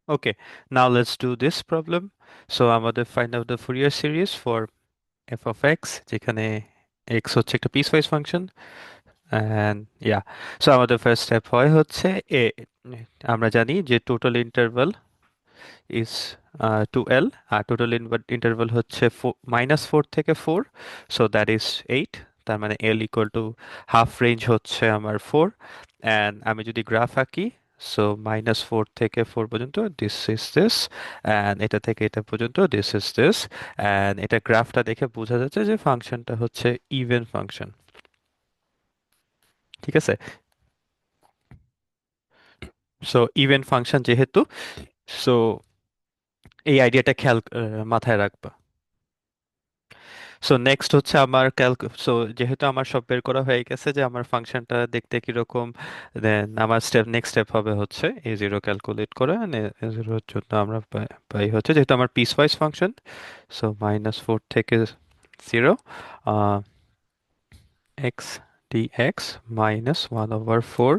Okay, now let's do this problem. So আমাদের find out the Fourier series for f of x যেখানে x হচ্ছে একটা piecewise function and yeah. So আমাদের first step হয় হচ্ছে a আমরা জানি যে total interval is 2L R total interval হচ্ছে -4 থেকে 4, so that is 8, তার মানে L equal to half range হচ্ছে আমার 4 and আমি যদি গ্রাফ আঁকি, so -4 থেকে 4 পর্যন্ত this is this and এটা থেকে এটা পর্যন্ত this is this and এটা গ্রাফটা দেখে বোঝা যাচ্ছে যে ফাংশনটা হচ্ছে ইভেন ফাংশন। ঠিক আছে, সো ইভেন ফাংশন যেহেতু, সো এই আইডিয়াটা খেয়াল মাথায় রাখবা। সো নেক্সট হচ্ছে আমার সো যেহেতু আমার সব বের করা হয়ে গেছে যে আমার ফাংশনটা দেখতে কিরকম, দেন আমার নেক্সট স্টেপ হবে হচ্ছে এ জিরো ক্যালকুলেট করা। এ জিরোর জন্য আমরা পাই হচ্ছে যেহেতু আমার পিস ওয়াইজ ফাংশন, সো -4 থেকে 0 এক্স ডি এক্স -1/4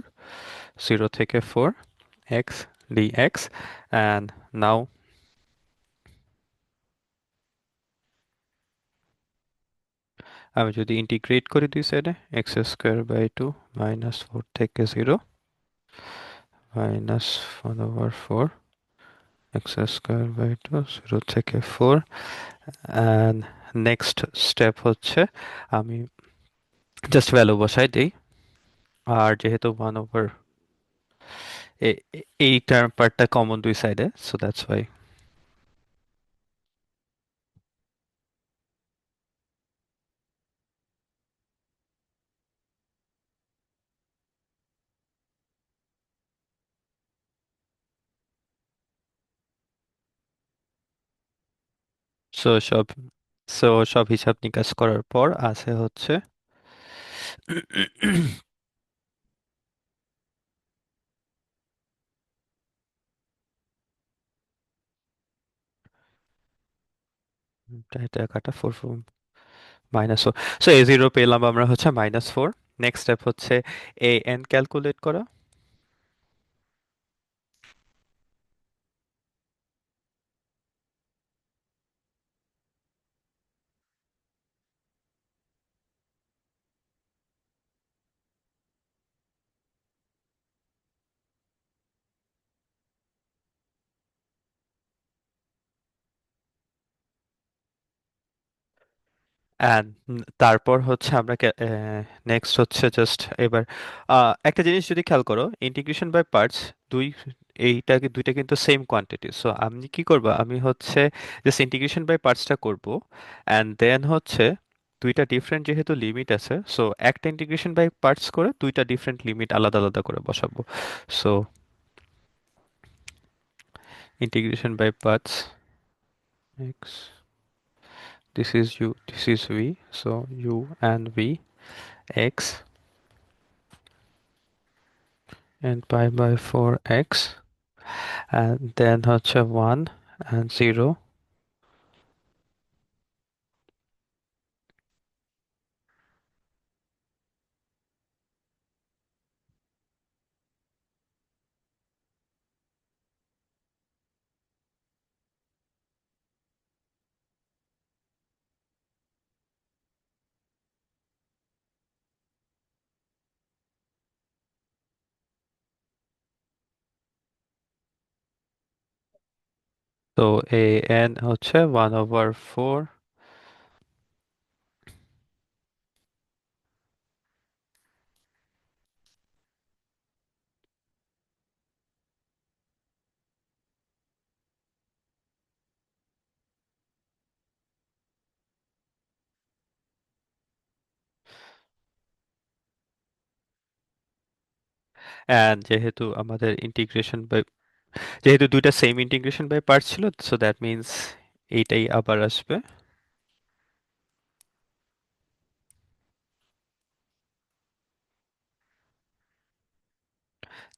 0 থেকে 4 x D x and now আমি যদি ইন্টিগ্রেট করি দুই সাইডে x²/2 -4 থেকে 0 -1/4 x²/2 0 থেকে 4 and নেক্সট স্টেপ হচ্ছে আমি জাস্ট ভ্যালু বসাই দিই আর যেহেতু 1/, এই টার্ম পার্টটা কমন দুই সাইডে, সো দ্যাটস ওয়াই। সো সব সো সব হিসাব নিকাশ করার পর আছে হচ্ছে এটা কাটা 4 -4, সো a0 পেলাম আমরা হচ্ছে -4। নেক্সট স্টেপ হচ্ছে an ক্যালকুলেট করা। অ্যান্ড তারপর হচ্ছে আমরা নেক্সট হচ্ছে জাস্ট এবার একটা জিনিস যদি খেয়াল করো, ইন্টিগ্রেশন বাই পার্টস দুই, এইটাকে দুইটা কিন্তু সেম কোয়ান্টিটি। সো আমি কি করব, আমি হচ্ছে জাস্ট ইন্টিগ্রেশন বাই পার্টসটা করব অ্যান্ড দেন হচ্ছে দুইটা ডিফারেন্ট যেহেতু লিমিট আছে, সো একটা ইন্টিগ্রেশন বাই পার্টস করে দুইটা ডিফারেন্ট লিমিট আলাদা আলাদা করে বসাবো। So integration by parts x, this is u, this is v, so u and v x and pi by 4x and then হচ্ছে 1 and 0 তো a n হচ্ছে 1/4 and যেহেতু আমাদের ইন্টিগ্রেশন বাই, যেহেতু দুইটা সেম ইন্টিগ্রেশন বাই পার্টস ছিল, so that means এইটাই আবার আসবে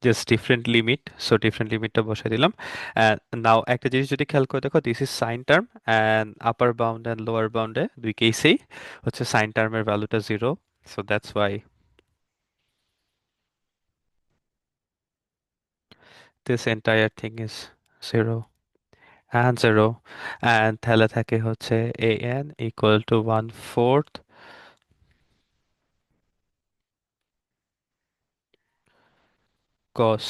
just different limit, so different লিমিটটা বসাই দিলাম। নাও একটা জিনিস যদি খেয়াল করে দেখো, this is sine term and upper bound and lower বাউন্ডে দুই কেসেই হচ্ছে সাইন টার্মের ভ্যালুটা 0, so that's why this entire thing is zero and 0 and তাহলে থাকে হচ্ছে an equal to 1/4 cos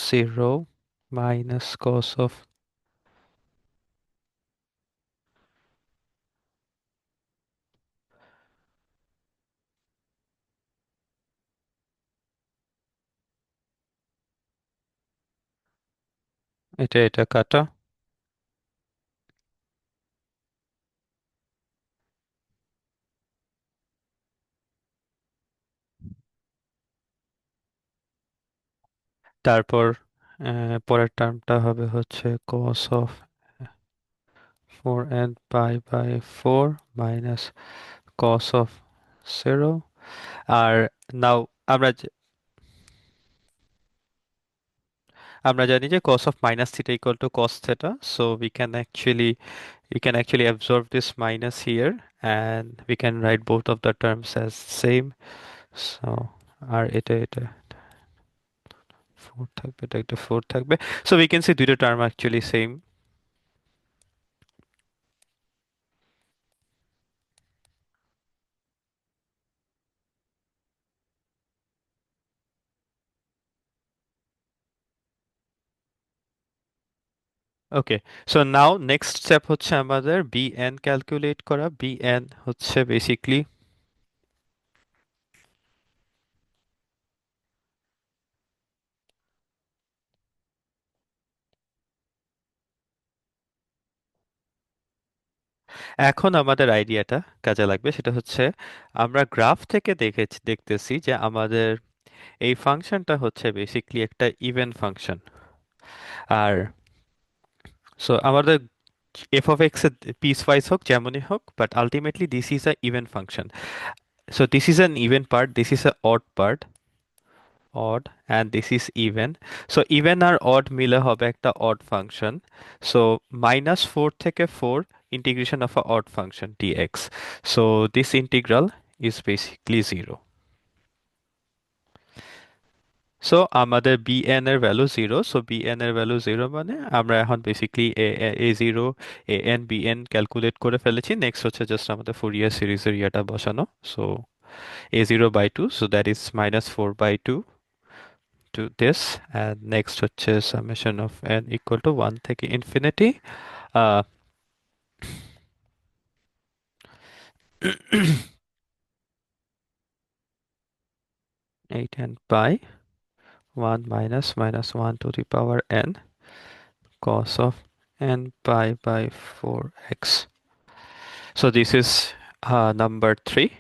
0 minus cos of এটা এটা কাটা, তারপর পরের টার্মটা হবে হচ্ছে cos of 4n pi by 4 minus cos of 0 আর নাও আমরা আমরা জানি যে cos of minus theta equal to cos theta, so we can actually absorb this minus here and we can write both of the terms as same. So আর এটা এটা 4 থাকবে, এটা একটা 4 থাকবে, so we can see দুইটা term actually same. Okay, so now next step হচ্ছে আমাদের bn calculate করা। bn হচ্ছে বেসিকলি এখন আমাদের আইডিয়াটা কাজে লাগবে, সেটা হচ্ছে আমরা গ্রাফ থেকে দেখতেছি যে আমাদের এই ফাংশনটা হচ্ছে বেসিকলি একটা ইভেন ফাংশন। আর সো আমাদের এফ অফ এক্স এর পিস ওয়াইজ হোক যেমনই হোক, but ultimately this is a even function. So this is an even part, this is a odd part, odd and this is even. So even আর odd মিলে হবে একটা odd function. So -4 থেকে 4 integration of a odd function dx. So this integral is basically 0. So আমাদের bn এর value 0, so bn এর value 0 মানে আমরা এখন basically a0 an bn calculate করে ফেলেছি। নেক্সট হচ্ছে জাস্ট আমাদের ফুরিয়ার সিরিজের ইয়েটা বসানো। So a0/2, so that is -4/2 to this, and next হচ্ছে summation of n equal to 1 থেকে infinity, uh, 8n pi 1 minus minus 1 to the power n cos of n pi by 4x. So this is number 3.